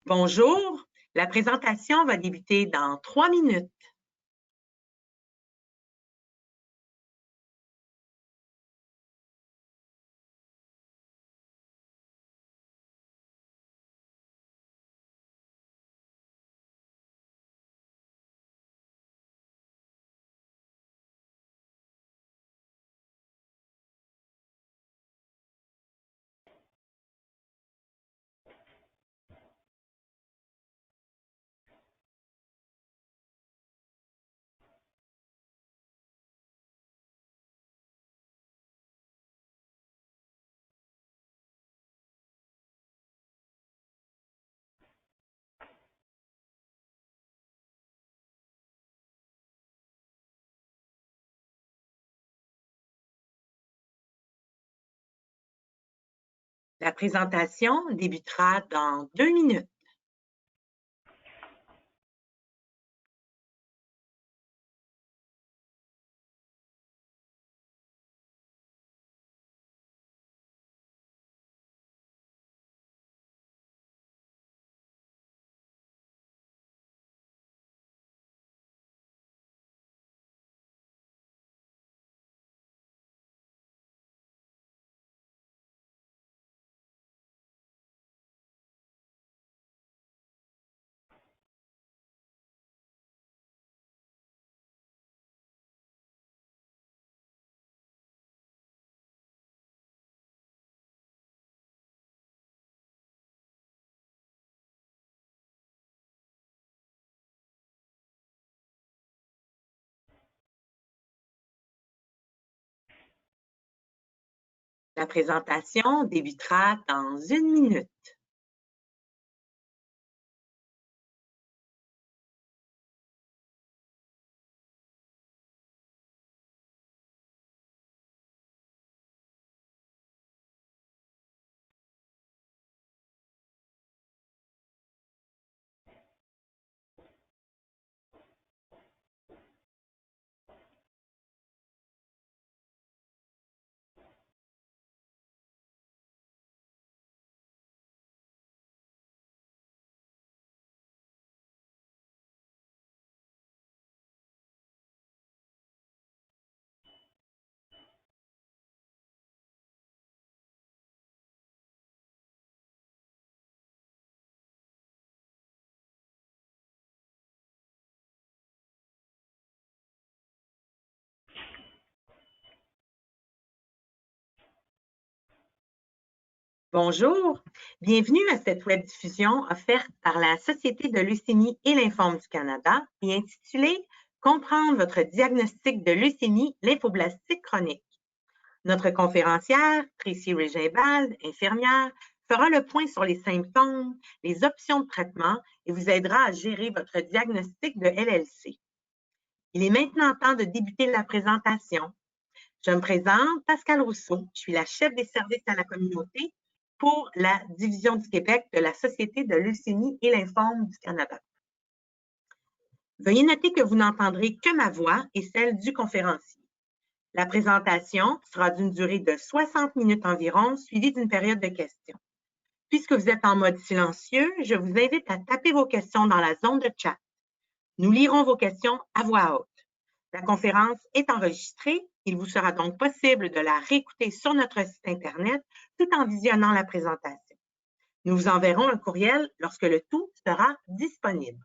Bonjour, la présentation va débuter dans 3 minutes. La présentation débutera dans 2 minutes. La présentation débutera dans 1 minute. Bonjour, bienvenue à cette webdiffusion offerte par la Société de leucémie et lymphome du Canada et intitulée « Comprendre votre diagnostic de leucémie lymphoblastique chronique ». Notre conférencière, Tracy Régimbald, infirmière, fera le point sur les symptômes, les options de traitement et vous aidera à gérer votre diagnostic de LLC. Il est maintenant temps de débuter la présentation. Je me présente, Pascal Rousseau. Je suis la chef des services à la communauté pour la Division du Québec de la Société de leucémie et lymphome du Canada. Veuillez noter que vous n'entendrez que ma voix et celle du conférencier. La présentation sera d'une durée de 60 minutes environ, suivie d'une période de questions. Puisque vous êtes en mode silencieux, je vous invite à taper vos questions dans la zone de chat. Nous lirons vos questions à voix haute. La conférence est enregistrée. Il vous sera donc possible de la réécouter sur notre site Internet tout en visionnant la présentation. Nous vous enverrons un courriel lorsque le tout sera disponible.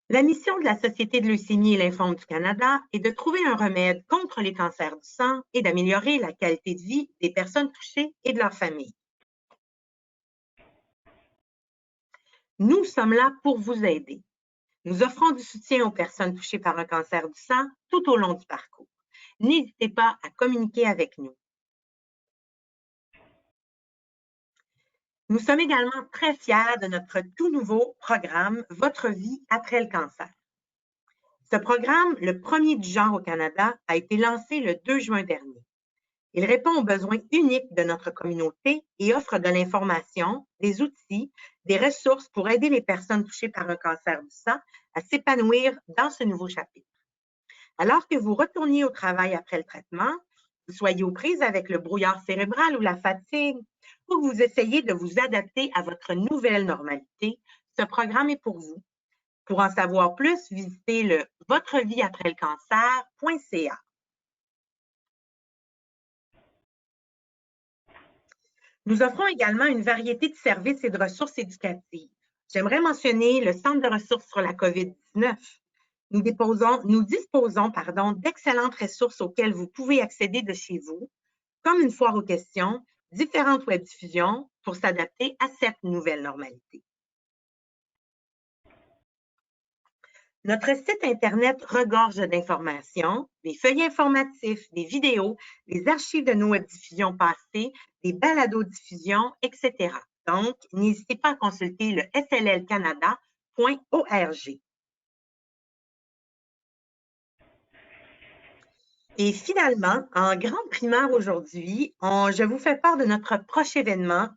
La mission de la Société de leucémie et lymphome du Canada est de trouver un remède contre les cancers du sang et d'améliorer la qualité de vie des personnes touchées et de leurs familles. Nous sommes là pour vous aider. Nous offrons du soutien aux personnes touchées par un cancer du sang tout au long du parcours. N'hésitez pas à communiquer avec nous. Nous sommes également très fiers de notre tout nouveau programme « Votre vie après le cancer ». Ce programme, le premier du genre au Canada, a été lancé le 2 juin dernier. Il répond aux besoins uniques de notre communauté et offre de l'information, des outils, des ressources pour aider les personnes touchées par un cancer du sang à s'épanouir dans ce nouveau chapitre. Alors que vous retourniez au travail après le traitement, vous soyez aux prises avec le brouillard cérébral ou la fatigue, ou que vous essayez de vous adapter à votre nouvelle normalité, ce programme est pour vous. Pour en savoir plus, visitez le votrevieaprèslecancer.ca. Nous offrons également une variété de services et de ressources éducatives. J'aimerais mentionner le Centre de ressources sur la COVID-19. Nous disposons d'excellentes ressources auxquelles vous pouvez accéder de chez vous, comme une foire aux questions, différentes webdiffusions pour s'adapter à cette nouvelle normalité. Notre site Internet regorge d'informations, des feuillets informatifs, des vidéos, des archives de nos webdiffusions passées, des balados-diffusions, etc. Donc, n'hésitez pas à consulter le sllcanada.org. Et finalement, en grande primaire aujourd'hui, je vous fais part de notre prochain événement,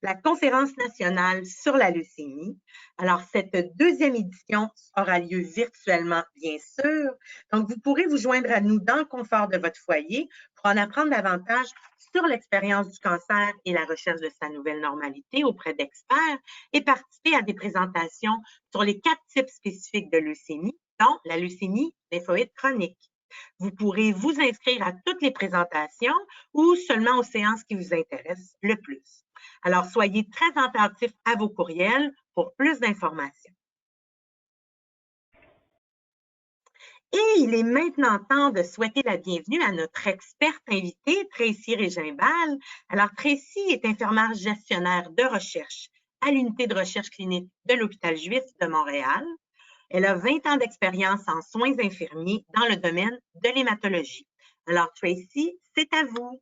la Conférence nationale sur la leucémie. Alors, cette deuxième édition aura lieu virtuellement, bien sûr. Donc, vous pourrez vous joindre à nous dans le confort de votre foyer pour en apprendre davantage sur l'expérience du cancer et la recherche de sa nouvelle normalité auprès d'experts et participer à des présentations sur les 4 types spécifiques de leucémie, dont la leucémie lymphoïde chronique. Vous pourrez vous inscrire à toutes les présentations ou seulement aux séances qui vous intéressent le plus. Alors, soyez très attentifs à vos courriels pour plus d'informations. Et il est maintenant temps de souhaiter la bienvenue à notre experte invitée, Tracy Régimbal. Alors, Tracy est infirmière gestionnaire de recherche à l'unité de recherche clinique de l'Hôpital Juif de Montréal. Elle a 20 ans d'expérience en soins infirmiers dans le domaine de l'hématologie. Alors, Tracy, c'est à vous.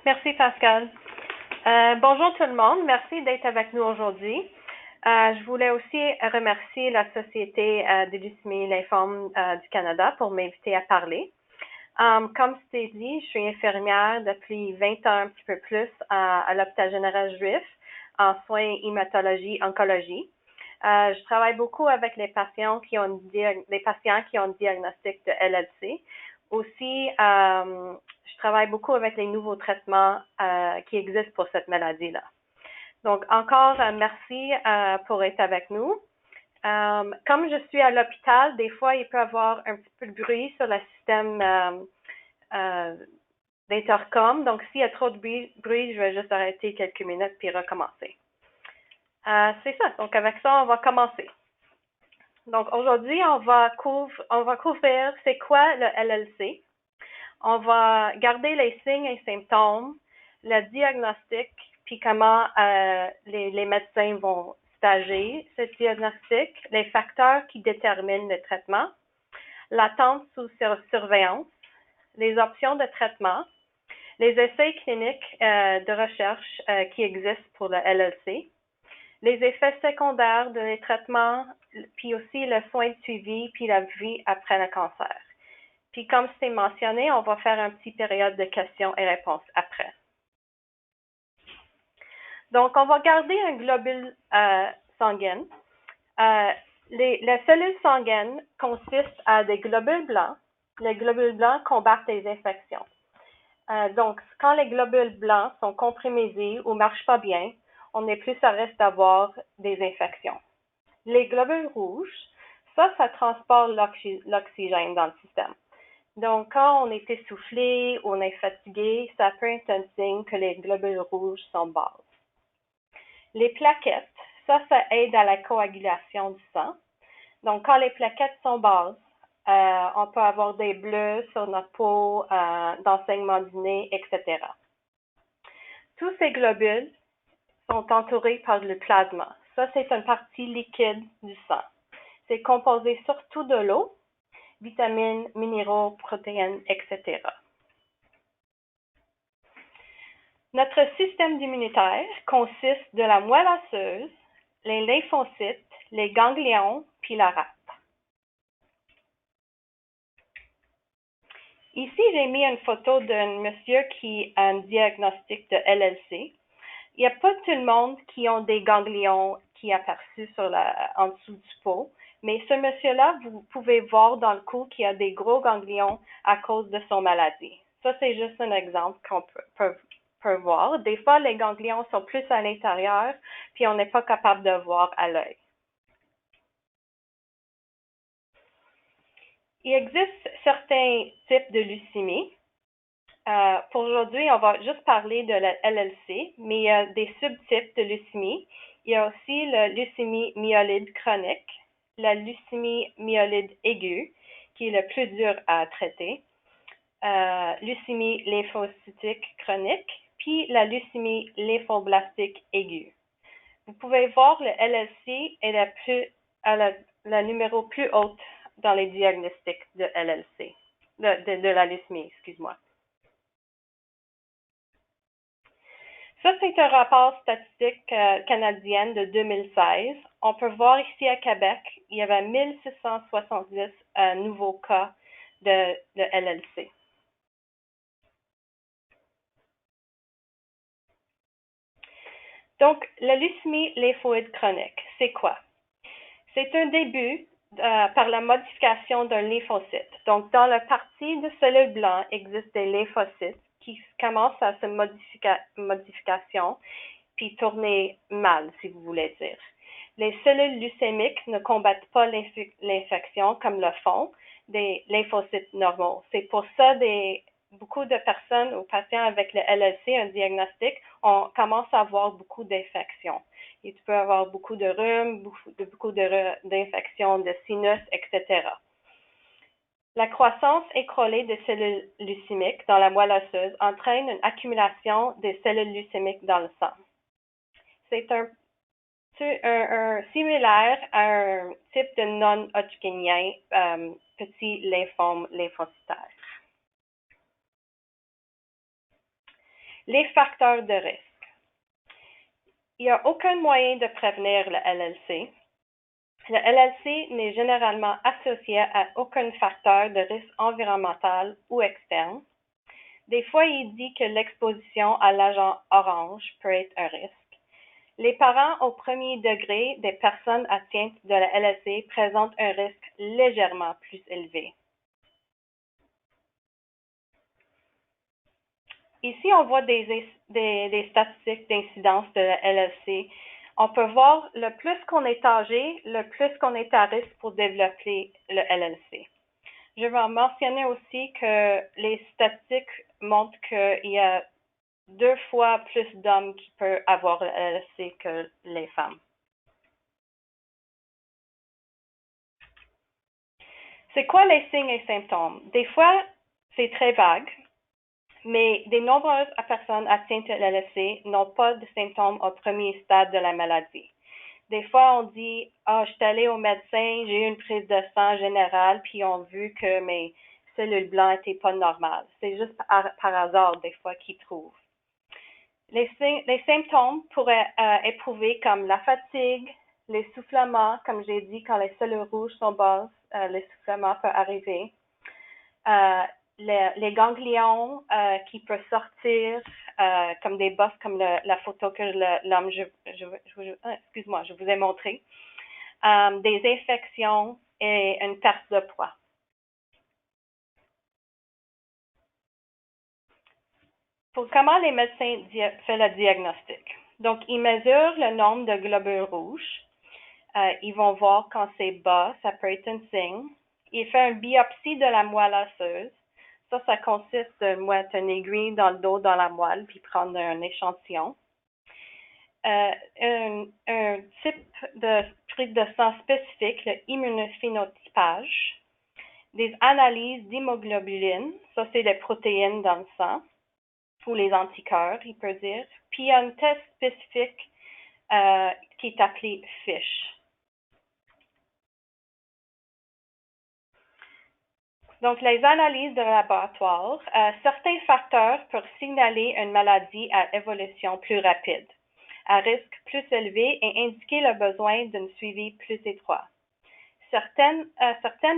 Merci, Pascal. Bonjour tout le monde. Merci d'être avec nous aujourd'hui. Je voulais aussi remercier la Société de leucémie lymphome du Canada pour m'inviter à parler. Comme c'est dit, je suis infirmière depuis 20 ans, un petit peu plus, à l'Hôpital général Juif en soins hématologie, oncologie. Je travaille beaucoup avec les patients qui ont un diagnostic de LLC. Aussi, je travaille beaucoup avec les nouveaux traitements qui existent pour cette maladie-là. Donc, encore merci pour être avec nous. Comme je suis à l'hôpital, des fois, il peut y avoir un petit peu de bruit sur le système d'intercom. Donc, s'il y a trop de bruit, je vais juste arrêter quelques minutes puis recommencer. C'est ça. Donc, avec ça, on va commencer. Donc, aujourd'hui, on va couvrir c'est quoi le LLC. On va garder les signes et symptômes, le diagnostic, puis comment les médecins vont stager ce diagnostic, les facteurs qui déterminent le traitement, l'attente sous surveillance, les options de traitement, les essais cliniques de recherche qui existent pour le LLC, les effets secondaires des traitements, puis aussi le soin de suivi, puis la vie après le cancer. Puis comme c'est mentionné, on va faire une petite période de questions et réponses après. Donc, on va garder un globule sanguin. Les cellules sanguines consistent à des globules blancs. Les globules blancs combattent les infections. Donc, quand les globules blancs sont compromis ou ne marchent pas bien, on est plus à risque d'avoir des infections. Les globules rouges, ça transporte l'oxygène dans le système. Donc, quand on est essoufflé ou on est fatigué, ça peut être un signe que les globules rouges sont bas. Les plaquettes, ça aide à la coagulation du sang. Donc, quand les plaquettes sont basses, on peut avoir des bleus sur notre peau, d'ensaignement du nez, etc. Tous ces globules sont entourés par le plasma. Ça, c'est une partie liquide du sang. C'est composé surtout de l'eau, vitamines, minéraux, protéines, etc. Notre système immunitaire consiste de la moelle osseuse, les lymphocytes, les ganglions, puis la rate. Ici, j'ai mis une photo d'un monsieur qui a un diagnostic de LLC. Il n'y a pas tout le monde qui ont des ganglions qui aperçus en dessous du peau, Mais ce monsieur-là, vous pouvez voir dans le cou qu'il a des gros ganglions à cause de son maladie. Ça, c'est juste un exemple qu'on peut voir. Des fois, les ganglions sont plus à l'intérieur, puis on n'est pas capable de voir à l'œil. Il existe certains types de leucémie. Pour aujourd'hui, on va juste parler de la LLC, mais il y a des subtypes de leucémie. Il y a aussi la leucémie myeloïde chronique, la leucémie myeloïde aiguë, qui est le plus dur à traiter, leucémie lymphocytique chronique, puis la leucémie lymphoblastique aiguë. Vous pouvez voir le LLC est la numéro plus haute dans les diagnostics de LLC, de la leucémie, excuse-moi. Ça, c'est un rapport statistique canadien de 2016. On peut voir ici à Québec, il y avait 1670 nouveaux cas de LLC. Donc, la leucémie lymphoïde chronique, c'est quoi? C'est un début par la modification d'un lymphocyte. Donc, dans la partie de cellules blancs, existe des lymphocytes qui commencent à se modification puis tourner mal, si vous voulez dire. Les cellules leucémiques ne combattent pas l'infection comme le font des lymphocytes normaux. C'est pour ça beaucoup de personnes ou patients avec le LLC, un diagnostic, on commence à avoir beaucoup d'infections. Et tu peux avoir beaucoup de rhume, beaucoup d'infections de sinus, etc. La croissance écrolée des cellules leucémiques dans la moelle osseuse entraîne une accumulation des cellules leucémiques dans le sang. C'est un similaire à un type de non-hodgkinien, petit lymphome lymphocytaire. Les facteurs de risque. Il n'y a aucun moyen de prévenir le LLC. Le LLC n'est généralement associé à aucun facteur de risque environnemental ou externe. Des fois, il dit que l'exposition à l'agent orange peut être un risque. Les parents au premier degré des personnes atteintes de la LLC présentent un risque légèrement plus élevé. Ici, on voit des statistiques d'incidence de la LLC. On peut voir le plus qu'on est âgé, le plus qu'on est à risque pour développer le LLC. Je vais mentionner aussi que les statistiques montrent qu'il y a 2 fois plus d'hommes qui peuvent avoir le LLC que les femmes. C'est quoi les signes et symptômes? Des fois, c'est très vague, mais de nombreuses personnes atteintes de LLC n'ont pas de symptômes au premier stade de la maladie. Des fois, on dit « Ah, je suis allé au médecin, j'ai eu une prise de sang générale, puis ils ont vu que mes cellules blancs n'étaient pas normales. » C'est juste par hasard, des fois, qu'ils trouvent. Les symptômes pourraient être prouvés comme la fatigue, l'essoufflement, comme j'ai dit, quand les cellules rouges sont basses, l'essoufflement peut arriver. Les ganglions qui peuvent sortir comme des bosses, comme la photo que l'homme, excuse-moi, je vous ai montré. Des infections et une perte de poids. Pour comment les médecins font le diagnostic? Donc, ils mesurent le nombre de globules rouges. Ils vont voir quand c'est bas, ça peut être un signe. Ils font une biopsie de la moelle osseuse. Ça consiste de mettre une aiguille dans le dos, dans la moelle, puis prendre un échantillon. Un type de prise de sang spécifique, le immunophénotypage. Des analyses d'hémoglobine, ça c'est les protéines dans le sang, ou les anticorps, il peut dire. Puis il y a un test spécifique qui est appelé FISH. Donc, les analyses de laboratoire, certains facteurs peuvent signaler une maladie à évolution plus rapide, à risque plus élevé et indiquer le besoin d'un suivi plus étroit. Certaines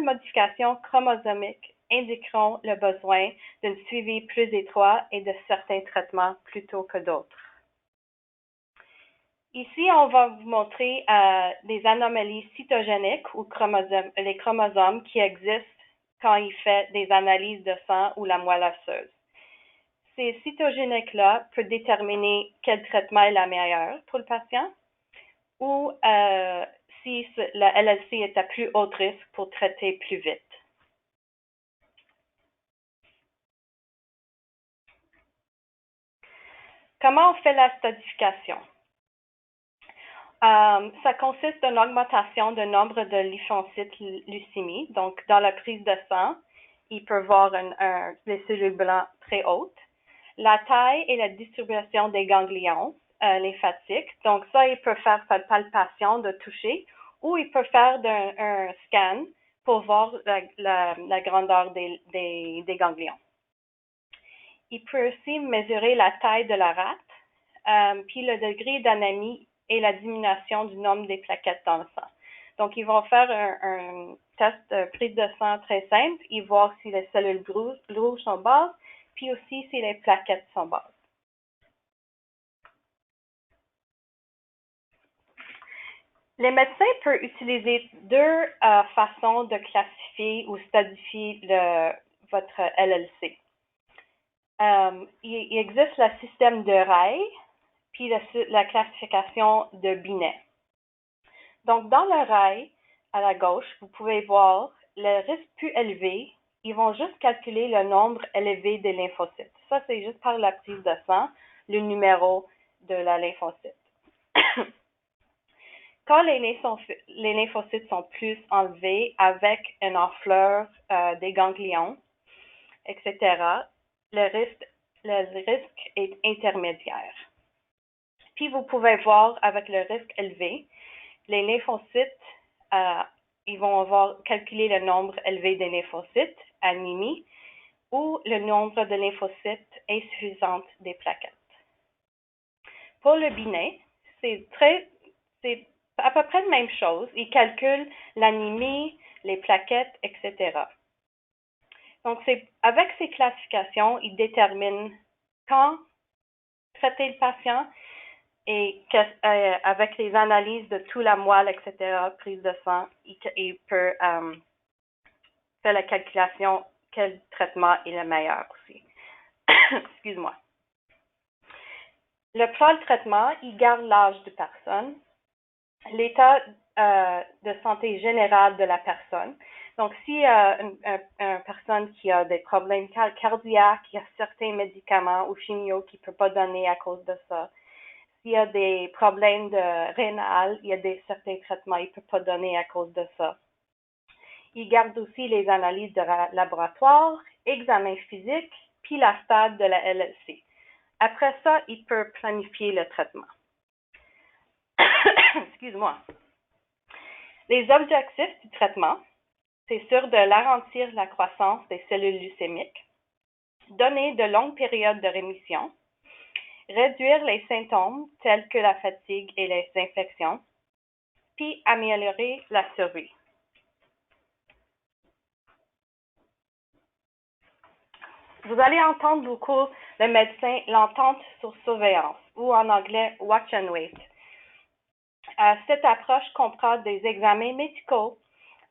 modifications chromosomiques indiqueront le besoin d'un suivi plus étroit et de certains traitements plutôt que d'autres. Ici, on va vous montrer des anomalies cytogéniques ou les chromosomes qui existent quand il fait des analyses de sang ou la moelle osseuse. Ces cytogéniques-là peuvent déterminer quel traitement est la meilleure pour le patient ou si la LLC est à plus haut risque pour traiter plus vite. Comment on fait la stadification? Ça consiste d'une augmentation du nombre de lymphocytes leucémie. Donc, dans la prise de sang, il peut voir des cellules blancs très hautes. La taille et la distribution des ganglions lymphatiques. Donc, ça, il peut faire sa palpation de toucher ou il peut faire un scan pour voir la grandeur des ganglions. Il peut aussi mesurer la taille de la rate, puis le degré d'anémie et la diminution du nombre des plaquettes dans le sang. Donc, ils vont faire un test de prise de sang très simple. Ils vont voir si les cellules rouges sont basses, puis aussi si les plaquettes sont basses. Les médecins peuvent utiliser deux façons de classifier ou stadifier votre LLC. Il existe le système de Ray, puis la classification de Binet. Donc, dans le rail, à la gauche, vous pouvez voir le risque plus élevé. Ils vont juste calculer le nombre élevé des lymphocytes. Ça, c'est juste par la prise de sang, le numéro de la lymphocyte. Quand les lymphocytes sont plus enlevés avec une enfleur des ganglions, etc., le risque est intermédiaire. Puis, vous pouvez voir avec le risque élevé, les lymphocytes, ils vont avoir calculé le nombre élevé des lymphocytes, anémie, ou le nombre de lymphocytes insuffisants des plaquettes. Pour le Binet, c'est à peu près la même chose. Ils calculent l'anémie, les plaquettes, etc. Donc, avec ces classifications, ils déterminent quand traiter le patient et avec les analyses de toute la moelle, etc., prise de sang, il peut faire la calculation quel traitement est le meilleur aussi. Excuse-moi. Le plan de traitement, il garde l'âge de personne, l'état de santé général de la personne. Donc, s'il y a une personne qui a des problèmes cardiaques, il y a certains médicaments ou chimio qu'il ne peut pas donner à cause de ça. S'il y a des problèmes de rénal, il y a certains traitements qu'il ne peut pas donner à cause de ça. Il garde aussi les analyses de laboratoire, examens physiques, puis la stade de la LLC. Après ça, il peut planifier le traitement. Excuse-moi. Les objectifs du traitement, c'est sûr de ralentir la croissance des cellules leucémiques, donner de longues périodes de rémission, réduire les symptômes tels que la fatigue et les infections, puis améliorer la survie. Vous allez entendre beaucoup le médecin l'entente sur surveillance, ou en anglais watch and wait. Cette approche comprend des examens médicaux,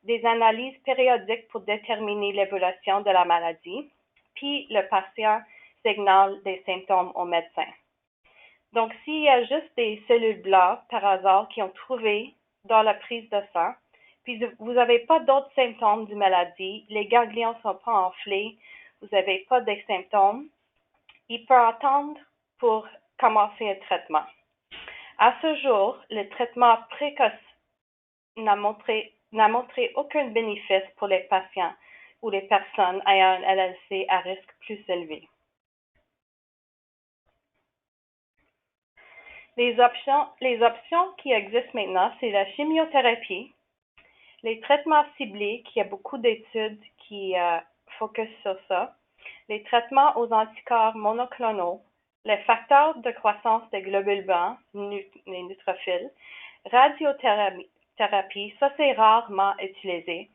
des analyses périodiques pour déterminer l'évolution de la maladie, puis le patient signale des symptômes au médecin. Donc, s'il y a juste des cellules blanches, par hasard, qui ont trouvé dans la prise de sang, puis vous n'avez pas d'autres symptômes de maladie, les ganglions ne sont pas enflés, vous n'avez pas de symptômes, il peut attendre pour commencer un traitement. À ce jour, le traitement précoce n'a montré aucun bénéfice pour les patients ou les personnes ayant un LLC à risque plus élevé. Les options qui existent maintenant, c'est la chimiothérapie, les traitements ciblés, qui a beaucoup d'études qui focus sur ça, les traitements aux anticorps monoclonaux, les facteurs de croissance des globules blancs, les neutrophils, radiothérapie, ça c'est rarement utilisé.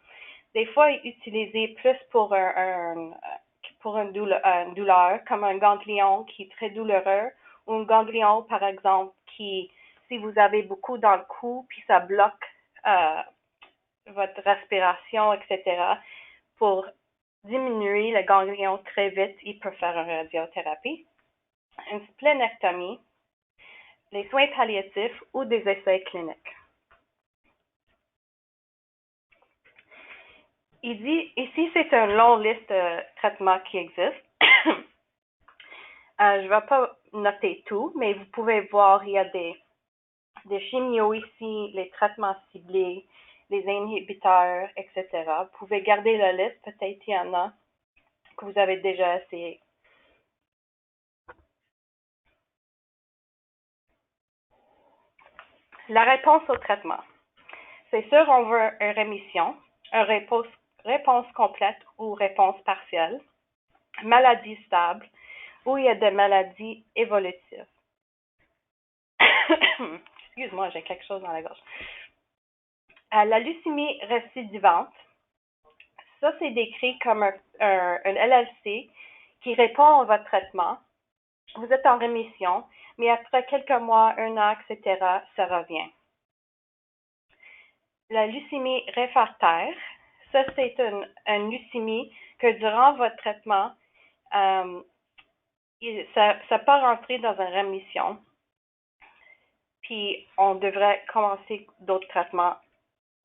Des fois, utilisé plus pour une douleur, comme un ganglion qui est très douloureux, ou un ganglion, par exemple, qui si vous avez beaucoup dans le cou, puis ça bloque votre respiration, etc., pour diminuer le ganglion très vite, il peut faire une radiothérapie. Une splénectomie, les soins palliatifs ou des essais cliniques. Il dit, ici, c'est une longue liste de traitements qui existent. Je ne vais pas noter tout, mais vous pouvez voir, il y a des chimios ici, les traitements ciblés, les inhibiteurs, etc. Vous pouvez garder la liste, peut-être il y en a que vous avez déjà essayé. La réponse au traitement. C'est sûr, on veut une rémission, une réponse complète ou réponse partielle, maladie stable, ou il y a des maladies évolutives. Excuse-moi, j'ai quelque chose dans la gorge. La leucémie récidivante, ça c'est décrit comme un LLC qui répond à votre traitement. Vous êtes en rémission, mais après quelques mois, un an, etc., ça revient. La leucémie réfractaire, ça c'est une leucémie que durant votre traitement, ça peut rentrer dans une rémission. Puis on devrait commencer d'autres traitements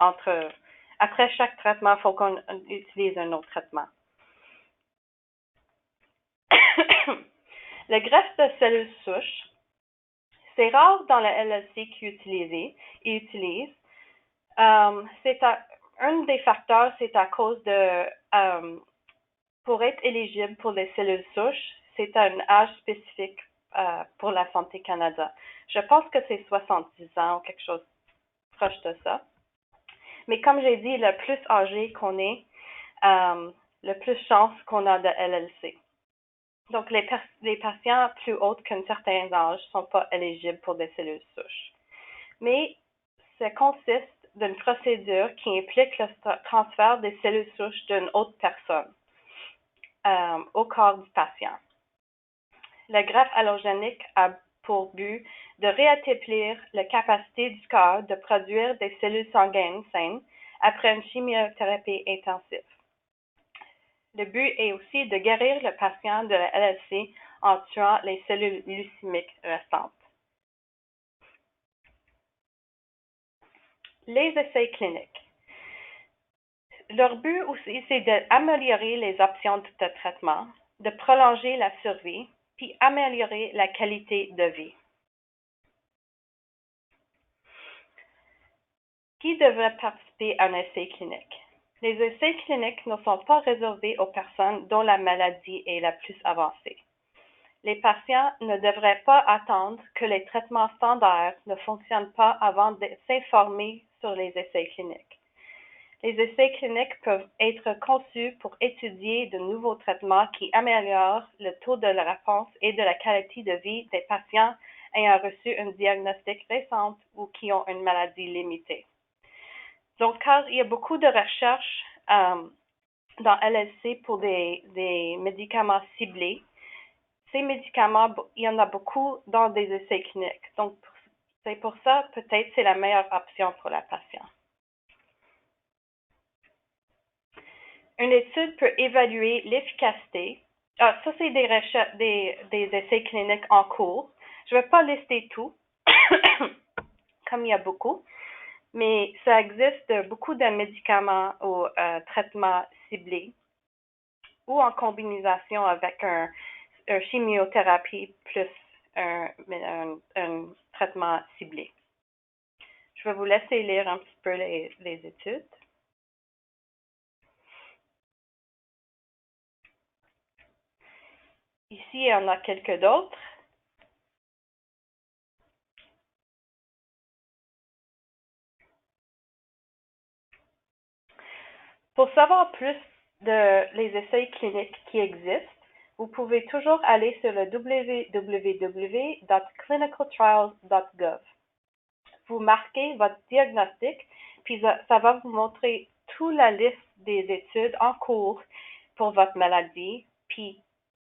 après chaque traitement, il faut qu'on utilise un autre traitement. Le greffe de cellules souches, c'est rare dans le LLC qu'ils utilisent. Un des facteurs, c'est à cause de, pour être éligible pour les cellules souches, c'est un âge spécifique pour la Santé Canada. Je pense que c'est 70 ans ou quelque chose proche de ça. Mais comme j'ai dit, le plus âgé qu'on est, le plus chance qu'on a de LLC. Donc, les patients plus hauts qu'un certain âge ne sont pas éligibles pour des cellules souches. Mais ça consiste d'une procédure qui implique le transfert des cellules souches d'une autre personne au corps du patient. Le greffe allogénique a pour but de rétablir la capacité du corps de produire des cellules sanguines saines après une chimiothérapie intensive. Le but est aussi de guérir le patient de la LLC en tuant les cellules leucémiques restantes. Les essais cliniques. Leur but aussi, c'est d'améliorer les options de traitement, de prolonger la survie, puis améliorer la qualité de vie. Qui devrait participer à un essai clinique? Les essais cliniques ne sont pas réservés aux personnes dont la maladie est la plus avancée. Les patients ne devraient pas attendre que les traitements standards ne fonctionnent pas avant de s'informer sur les essais cliniques. Les essais cliniques peuvent être conçus pour étudier de nouveaux traitements qui améliorent le taux de la réponse et de la qualité de vie des patients ayant reçu un diagnostic récent ou qui ont une maladie limitée. Donc, car il y a beaucoup de recherches dans LLC pour des médicaments ciblés, ces médicaments, il y en a beaucoup dans des essais cliniques. Donc, c'est pour ça, peut-être, c'est la meilleure option pour la patiente. Une étude peut évaluer l'efficacité. Ça, c'est des essais cliniques en cours. Je ne vais pas lister tout, comme il y a beaucoup. Mais ça existe beaucoup de médicaments ou traitements ciblés ou en combinaison avec une chimiothérapie plus un traitement ciblé. Je vais vous laisser lire un petit peu les études. Ici, il y en a quelques d'autres. Pour savoir plus les essais cliniques qui existent, vous pouvez toujours aller sur le www.clinicaltrials.gov. Vous marquez votre diagnostic, puis ça va vous montrer toute la liste des études en cours pour votre maladie, puis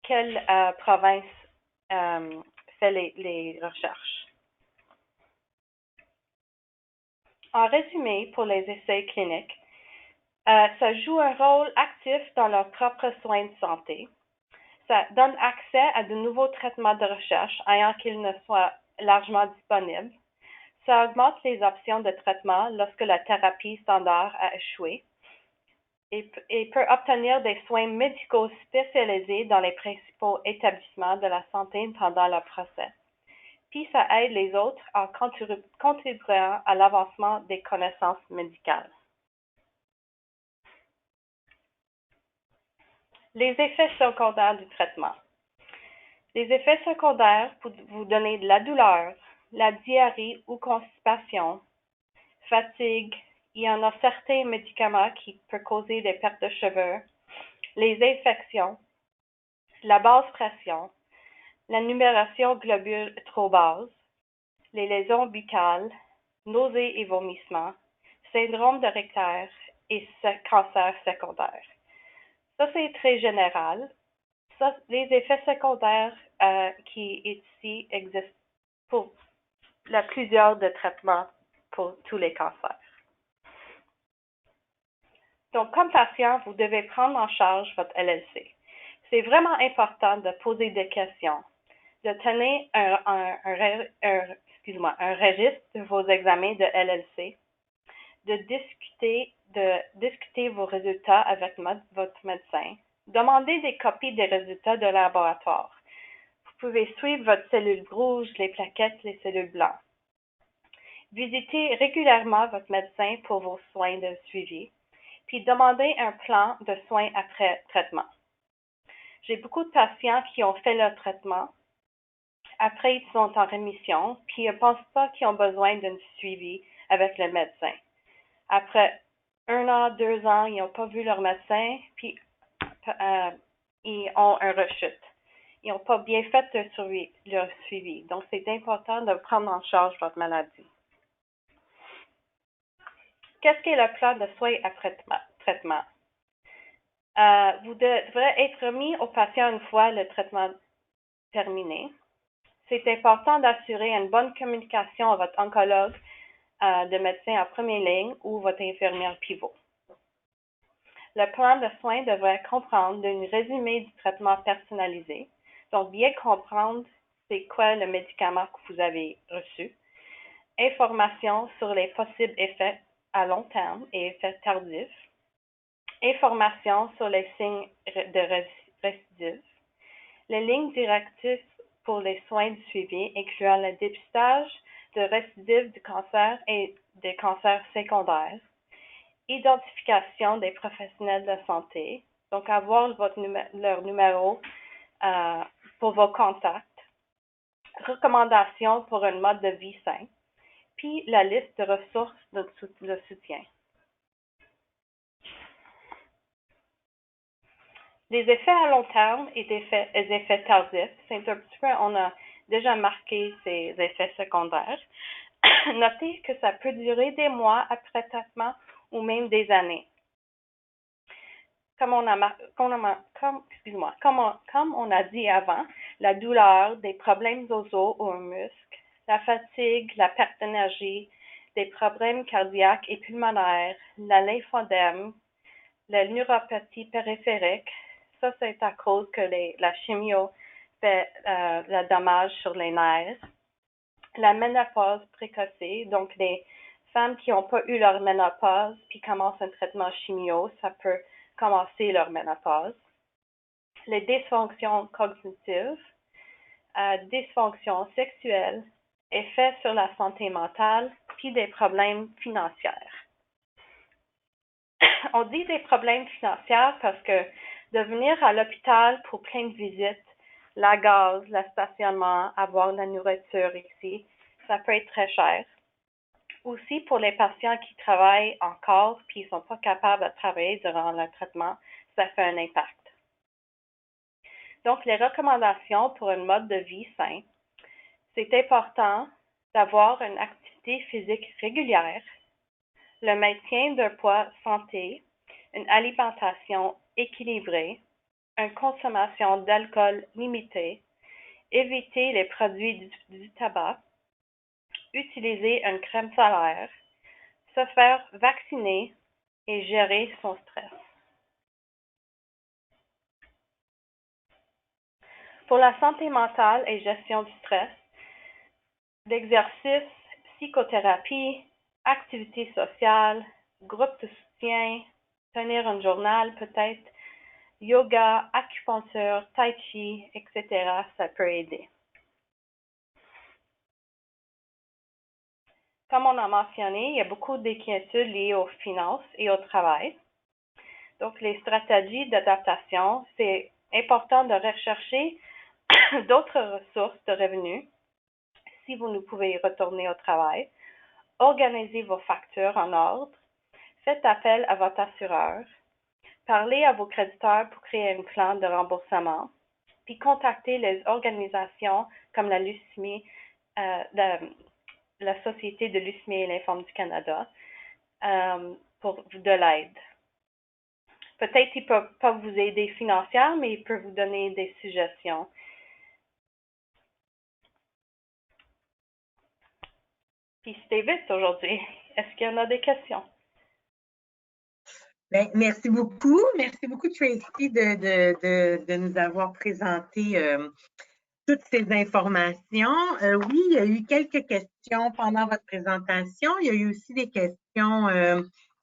quelle province fait les recherches. En résumé, pour les essais cliniques, ça joue un rôle actif dans leurs propres soins de santé. Ça donne accès à de nouveaux traitements de recherche ayant qu'ils ne soient largement disponibles. Ça augmente les options de traitement lorsque la thérapie standard a échoué et peut obtenir des soins médicaux spécialisés dans les principaux établissements de la santé pendant le procès. Puis ça aide les autres en contribuant à l'avancement des connaissances médicales. Les effets secondaires du traitement. Les effets secondaires peuvent vous donner de la douleur, la diarrhée ou constipation, fatigue. Il y en a certains médicaments qui peuvent causer des pertes de cheveux, les infections, la basse pression, la numération globule trop basse, les lésions buccales, nausées et vomissements, syndrome de Richter et cancer secondaire. Ça, c'est très général. Ça, les effets secondaires qui ici existent pour plusieurs de traitements pour tous les cancers. Donc, comme patient, vous devez prendre en charge votre LLC. C'est vraiment important de poser des questions, de tenir un registre de vos examens de LLC, de discuter vos résultats avec votre médecin, demander des copies des résultats de laboratoire. Vous pouvez suivre votre cellule rouge, les plaquettes, les cellules blanches. Visitez régulièrement votre médecin pour vos soins de suivi, puis demandez un plan de soins après traitement. J'ai beaucoup de patients qui ont fait leur traitement. Après, ils sont en rémission, puis ils ne pensent pas qu'ils ont besoin d'un suivi avec le médecin. Après 1 an, 2 ans, ils n'ont pas vu leur médecin, puis ils ont un rechute. Ils n'ont pas bien fait leur suivi. Donc, c'est important de prendre en charge votre maladie. Qu'est-ce qu'est le plan de soins après traitement? Vous devrez être remis au patient une fois le traitement terminé. C'est important d'assurer une bonne communication à votre oncologue de médecin en première ligne ou votre infirmière pivot. Le plan de soins devrait comprendre un résumé du traitement personnalisé, donc bien comprendre c'est quoi le médicament que vous avez reçu, information sur les possibles effets à long terme et effets tardifs, information sur les signes de récidive, les lignes directrices pour les soins de suivi, incluant le dépistage de récidive du cancer et des cancers secondaires, identification des professionnels de santé, donc avoir leur numéro pour vos contacts, recommandations pour un mode de vie sain, puis la liste de ressources de soutien. Les effets à long terme et les effets tardifs, c'est un petit peu, on a déjà marqué ces effets secondaires. Notez que ça peut durer des mois après traitement ou même des années. Comme on a dit avant, la douleur, des problèmes aux os ou aux muscles, la fatigue, la perte d'énergie, des problèmes cardiaques et pulmonaires, la lymphodème, la neuropathie périphérique, ça c'est à cause que la chimio fait le dommage sur les nerfs. La ménopause précoce, donc les femmes qui n'ont pas eu leur ménopause puis commencent un traitement chimio, ça peut commencer leur ménopause. Les dysfonctions cognitives, dysfonctions sexuelles, effets sur la santé mentale, puis des problèmes financiers. On dit des problèmes financiers parce que de venir à l'hôpital pour plein de visites, la gaz, le stationnement, avoir la nourriture ici, ça peut être très cher. Aussi, pour les patients qui travaillent encore puis ils ne sont pas capables de travailler durant le traitement, ça fait un impact. Donc, les recommandations pour un mode de vie sain, c'est important d'avoir une activité physique régulière, le maintien d'un poids santé, une alimentation équilibrée, une consommation d'alcool limitée, éviter les produits du tabac, utiliser une crème solaire, se faire vacciner et gérer son stress. Pour la santé mentale et gestion du stress, l'exercice, psychothérapie, activités sociales, groupe de soutien, tenir un journal peut-être, yoga, acupuncture, tai chi, etc., ça peut aider. Comme on a mentionné, il y a beaucoup d'inquiétudes liées aux finances et au travail. Donc, les stratégies d'adaptation, c'est important de rechercher d'autres ressources de revenus si vous ne pouvez retourner au travail. Organisez vos factures en ordre. Faites appel à votre assureur. Parlez à vos créditeurs pour créer un plan de remboursement. Puis contactez les organisations comme la leucémie, la Société de leucémie et lymphome du Canada pour de l'aide. Peut-être qu'ils ne peuvent pas vous aider financièrement, mais ils peuvent vous donner des suggestions. Puis c'était vite aujourd'hui. Est-ce qu'il y en a des questions? Bien, merci beaucoup. Merci beaucoup, Tracy, de nous avoir présenté toutes ces informations. Oui, il y a eu quelques questions pendant votre présentation. Il y a eu aussi des questions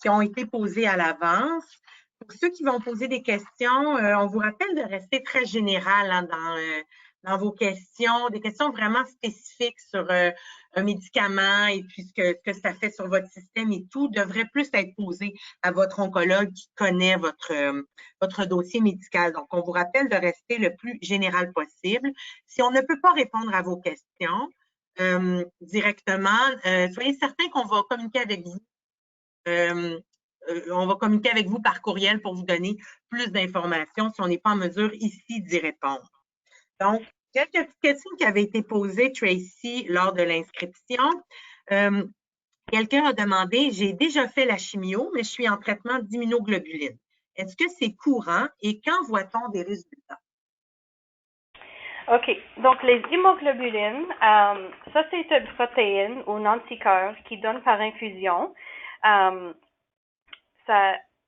qui ont été posées à l'avance. Pour ceux qui vont poser des questions, on vous rappelle de rester très général hein, dans vos questions, des questions vraiment spécifiques sur un médicament et puis ce que ça fait sur votre système et tout, devrait plus être posé à votre oncologue qui connaît votre dossier médical. Donc, on vous rappelle de rester le plus général possible. Si on ne peut pas répondre à vos questions directement, soyez certains qu'on va communiquer avec vous. On va communiquer avec vous par courriel pour vous donner plus d'informations si on n'est pas en mesure ici d'y répondre. Donc, quelques petites questions qui avaient été posées, Tracy, lors de l'inscription. Quelqu'un a demandé, j'ai déjà fait la chimio, mais je suis en traitement d'immunoglobulines. Est-ce que c'est courant et quand voit-on des résultats? OK. Donc, les immunoglobulines, ça, c'est une protéine ou un anticorps qui donne par infusion.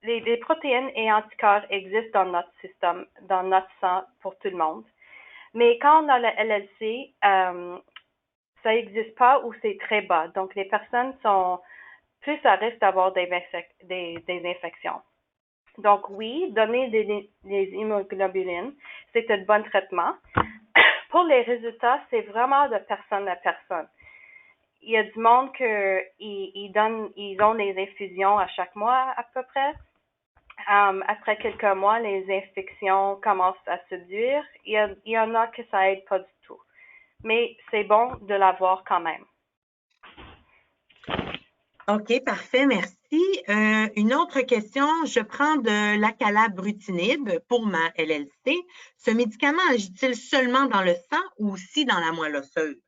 Les protéines et anticorps existent dans notre système, dans notre sang pour tout le monde. Mais quand on a le LLC, ça n'existe pas ou c'est très bas. Donc, les personnes sont plus à risque d'avoir des infections. Donc, oui, donner des immunoglobulines, c'est un bon traitement. Pour les résultats, c'est vraiment de personne à personne. Il y a du monde ils ont des infusions à chaque mois à peu près. Après quelques mois, les infections commencent à se réduire. Il y en a que ça aide pas du tout. Mais c'est bon de l'avoir quand même. OK, parfait, merci. Une autre question, je prends de l'acalabrutinib pour ma LLC. Ce médicament agit-il seulement dans le sang ou aussi dans la moelle osseuse?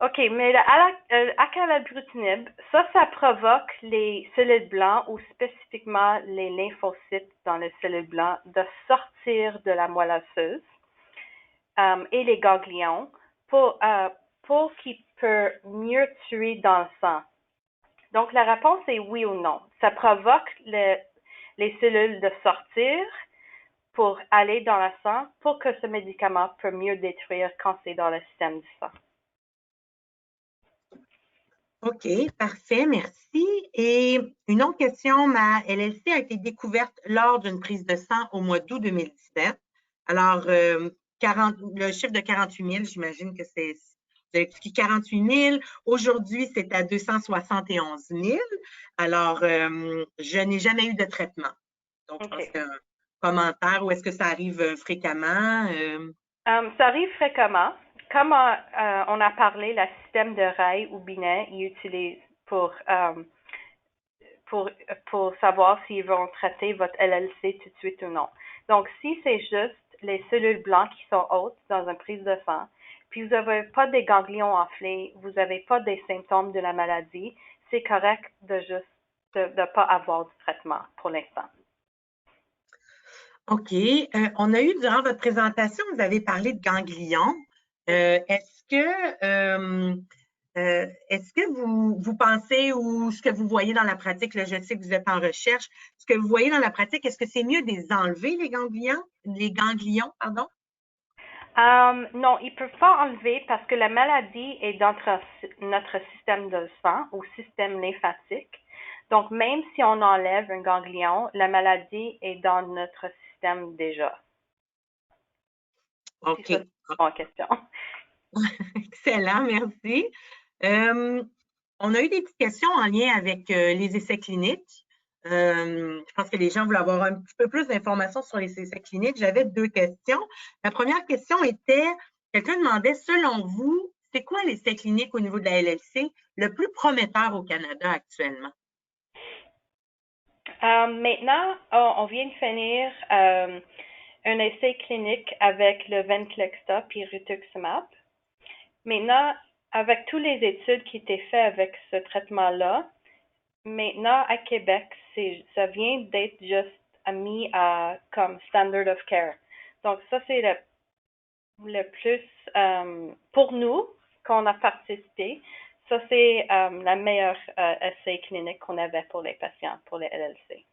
OK, mais l'acalabrutinib, ça provoque les cellules blancs ou spécifiquement les lymphocytes dans les cellules blancs de sortir de la moelle osseuse et les ganglions pour qu'ils peuvent mieux tuer dans le sang. Donc, la réponse est oui ou non. Ça provoque les cellules de sortir pour aller dans le sang pour que ce médicament peut mieux détruire quand c'est dans le système du sang. OK, parfait, merci. Et une autre question, ma LLC a été découverte lors d'une prise de sang au mois d'août 2017. Alors, le chiffre de 48 000, j'imagine que c'est, vous avez expliqué 48 000. Aujourd'hui, c'est à 271 000. Alors, je n'ai jamais eu de traitement. Donc, je pense que c'est un commentaire ou est-ce que ça arrive fréquemment? Ça arrive fréquemment. Comme on a parlé, le système de Ray ou Binet, ils utilisent pour savoir s'ils vont traiter votre LLC tout de suite ou non. Donc, si c'est juste les cellules blanches qui sont hautes dans une prise de sang, puis vous n'avez pas des ganglions enflés, vous n'avez pas des symptômes de la maladie, c'est correct de juste de pas avoir du traitement pour l'instant. OK. On a eu, durant votre présentation, vous avez parlé de ganglions. Est-ce que Est-ce que vous pensez ou ce que vous voyez dans la pratique, là, je sais que vous êtes en recherche, ce que vous voyez dans la pratique, est-ce que c'est mieux de les enlever, les ganglions, pardon? Non, ils ne peuvent pas enlever parce que la maladie est dans notre système de sang ou système lymphatique. Donc, même si on enlève un ganglion, la maladie est dans notre système déjà. OK. Si ça, c'est en question. Excellent, merci. On a eu des petites questions en lien avec les essais cliniques. Je pense que les gens veulent avoir un petit peu plus d'informations sur les essais cliniques. J'avais 2 questions. La première question était, quelqu'un demandait, selon vous, c'est quoi l'essai clinique au niveau de la LLC le plus prometteur au Canada actuellement? Maintenant, on vient de finir un essai clinique avec le Venclexta puis rituximab. Maintenant, avec toutes les études qui étaient faites avec ce traitement-là, maintenant à Québec, ça vient d'être juste mis comme standard of care. Donc ça, c'est le plus pour nous qu'on a participé. Ça, c'est la meilleure essai clinique qu'on avait pour les patients, pour les LLC.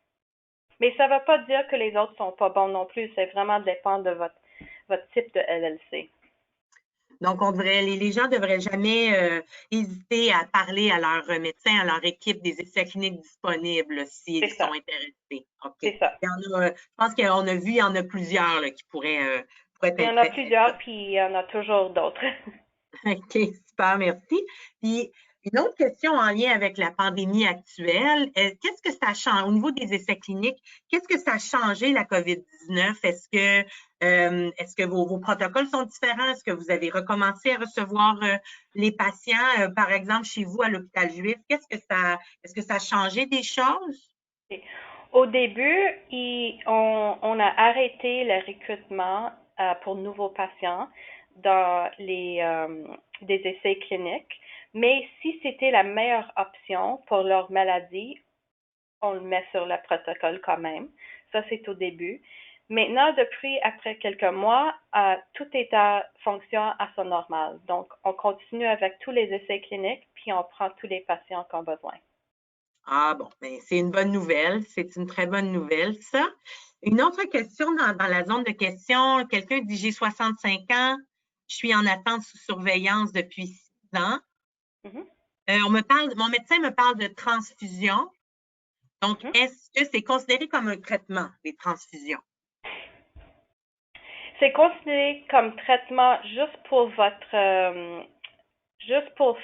Mais ça ne veut pas dire que les autres sont pas bons non plus. C'est vraiment dépend de votre type de LLC. Donc, les gens ne devraient jamais hésiter à parler à leur médecin, à leur équipe des essais cliniques disponibles s'ils sont intéressés. OK. C'est ça. Je pense qu'on a vu, il y en a plusieurs là, qui pourraient être Il y en a plusieurs, puis il y en a toujours d'autres. OK, super, merci. Puis, une autre question en lien avec la pandémie actuelle, qu'est-ce que ça change au niveau des essais cliniques? Qu'est-ce que ça a changé la COVID-19? Est-ce que vos protocoles sont différents? Est-ce que vous avez recommencé à recevoir les patients, par exemple, chez vous à l'hôpital Juif? Est-ce que ça a changé des choses? Au début, on a arrêté le recrutement pour nouveaux patients dans des essais cliniques, mais si c'était la meilleure option pour leur maladie, on le met sur le protocole quand même. Ça, c'est au début. Maintenant, après quelques mois, tout est à fonction à son normal. Donc, on continue avec tous les essais cliniques, puis on prend tous les patients qui ont besoin. Ah bon, ben, c'est une bonne nouvelle. C'est une très bonne nouvelle, ça. Une autre question dans la zone de questions. Quelqu'un dit, j'ai 65 ans, je suis en attente sous surveillance depuis 6 ans. Mon médecin me parle de transfusion. Donc, est-ce que c'est considéré comme un traitement, les transfusions? C'est considéré comme traitement juste pour juste pour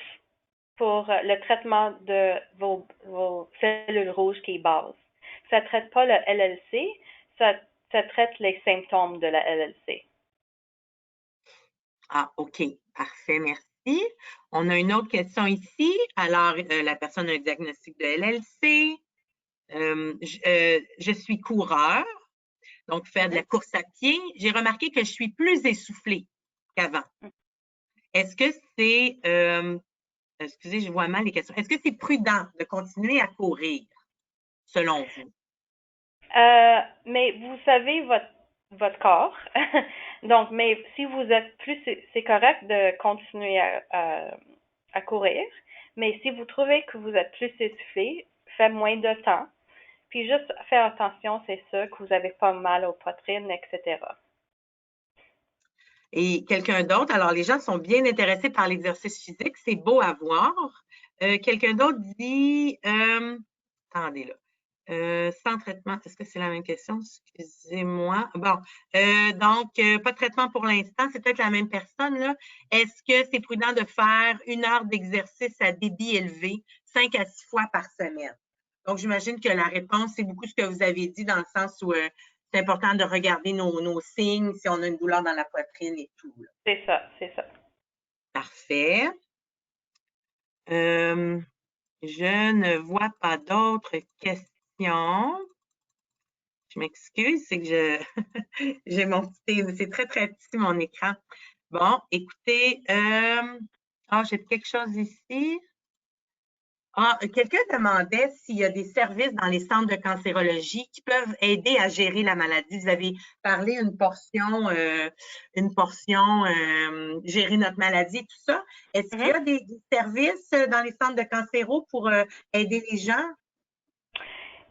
le traitement de vos cellules rouges qui est base. Ça ne traite pas le LLC, ça traite les symptômes de la LLC. Ah, OK. Parfait, merci. On a une autre question ici. Alors, la personne a un diagnostic de LLC. Je suis coureur, donc faire de la course à pied. J'ai remarqué que je suis plus essoufflée qu'avant. Est-ce que c'est, excusez, je vois mal les questions. Est-ce que c'est prudent de continuer à courir, selon vous? Mais vous savez votre corps. Donc, mais si vous êtes plus, c'est correct de continuer à courir. Mais si vous trouvez que vous êtes plus essoufflé, faites moins de temps. Puis juste faire attention, c'est ça, que vous n'avez pas mal aux poitrines, etc. Et quelqu'un d'autre, alors les gens sont bien intéressés par l'exercice physique, c'est beau à voir. Quelqu'un d'autre dit, attendez là, sans traitement, est-ce que c'est la même question? Excusez-moi. Bon, donc, pas de traitement pour l'instant, c'est peut-être la même personne, là. Est-ce que c'est prudent de faire 1 heure d'exercice à débit élevé, 5 à 6 fois par semaine? Donc, j'imagine que la réponse, c'est beaucoup ce que vous avez dit dans le sens où c'est important de regarder nos signes, si on a une douleur dans la poitrine et tout. Là. C'est ça, c'est ça. Parfait. Je ne vois pas d'autres questions. Je m'excuse, c'est que j'ai mon petit, c'est très, très petit mon écran. Bon, écoutez, j'ai quelque chose ici. Ah, quelqu'un demandait s'il y a des services dans les centres de cancérologie qui peuvent aider à gérer la maladie. Vous avez parlé gérer notre maladie, tout ça. Est-ce qu'il y a des services dans les centres de cancéro pour aider les gens?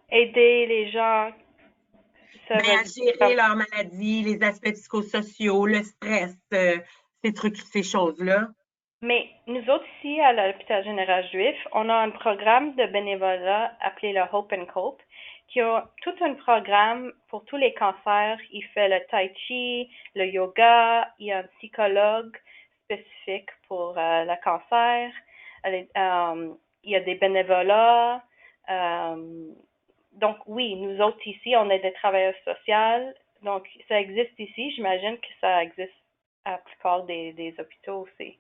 Aider les gens, ça Ben, veut à dire gérer leur maladie, les aspects psychosociaux, le stress, ces choses-là. Mais nous autres ici à l'hôpital général juif, on a un programme de bénévolat appelé le Hope and Cope, qui a tout un programme pour tous les cancers. Il fait le tai chi, le yoga, il y a un psychologue spécifique pour le cancer. Il y a des bénévolats. Donc oui, nous autres ici, on est des travailleurs sociaux. Donc ça existe ici. J'imagine que ça existe à la plupart des hôpitaux aussi.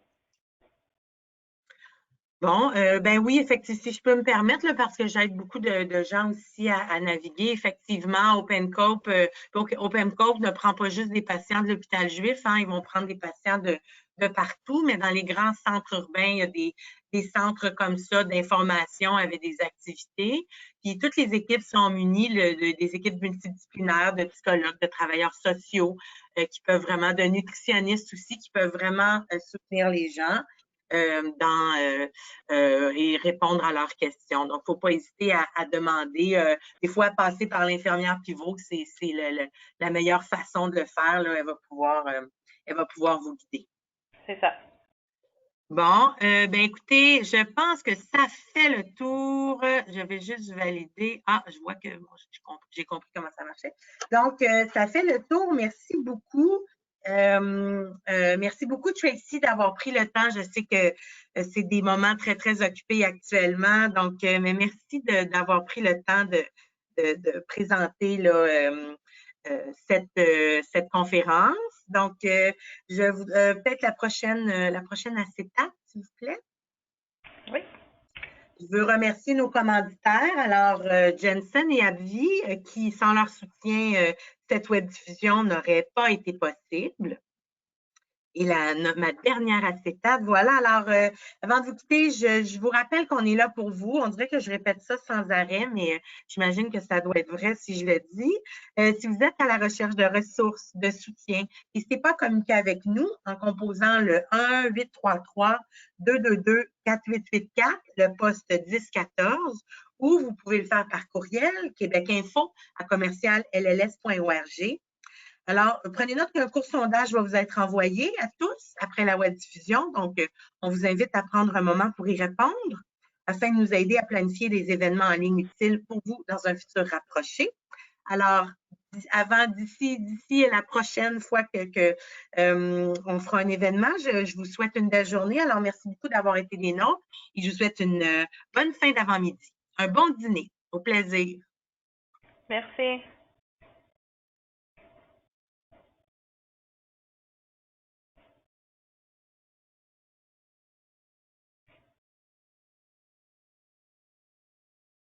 Bon, ben oui, effectivement, si je peux me permettre, là, parce que j'aide beaucoup de gens aussi à naviguer, effectivement, Open Cope ne prend pas juste des patients de l'hôpital juif, hein, ils vont prendre des patients de partout, mais dans les grands centres urbains, il y a des centres comme ça d'information avec des activités. Puis toutes les équipes sont munies des équipes multidisciplinaires, de psychologues, de travailleurs sociaux, qui peuvent vraiment, de nutritionnistes aussi, qui peuvent vraiment soutenir les gens. Et répondre à leurs questions. Donc, il ne faut pas hésiter à demander. Des fois, passer par l'infirmière pivot, c'est la meilleure façon de le faire. Là, elle va pouvoir vous guider. C'est ça. Bon, ben écoutez, je pense que ça fait le tour. Je vais juste valider. Ah, je vois que j'ai compris comment ça marchait. Donc, ça fait le tour. Merci beaucoup. Merci beaucoup, Tracy, d'avoir pris le temps. Je sais que c'est des moments très, très occupés actuellement. Donc, mais merci d'avoir pris le temps de présenter là, cette conférence. Donc, peut-être la prochaine acétate, s'il vous plaît. Oui. Je veux remercier nos commanditaires, alors Jensen et Abvi, qui, sans leur soutien, cette webdiffusion n'aurait pas été possible. Et ma dernière acétate, voilà. Alors, avant de vous quitter, je vous rappelle qu'on est là pour vous. On dirait que je répète ça sans arrêt, mais j'imagine que ça doit être vrai si je le dis. Si vous êtes à la recherche de ressources, de soutien, n'hésitez pas à communiquer avec nous en composant le 1-833-222-4884, le poste 1014, ou vous pouvez le faire par courriel, québecinfo@commercial-lls.org. Alors, prenez note qu'un court sondage va vous être envoyé à tous après la webdiffusion. Donc, on vous invite à prendre un moment pour y répondre afin de nous aider à planifier des événements en ligne utiles pour vous dans un futur rapproché. Alors, d'ici la prochaine fois on fera un événement, je vous souhaite une belle journée. Alors, merci beaucoup d'avoir été des nôtres et je vous souhaite une bonne fin d'avant-midi. Un bon dîner. Au plaisir. Merci.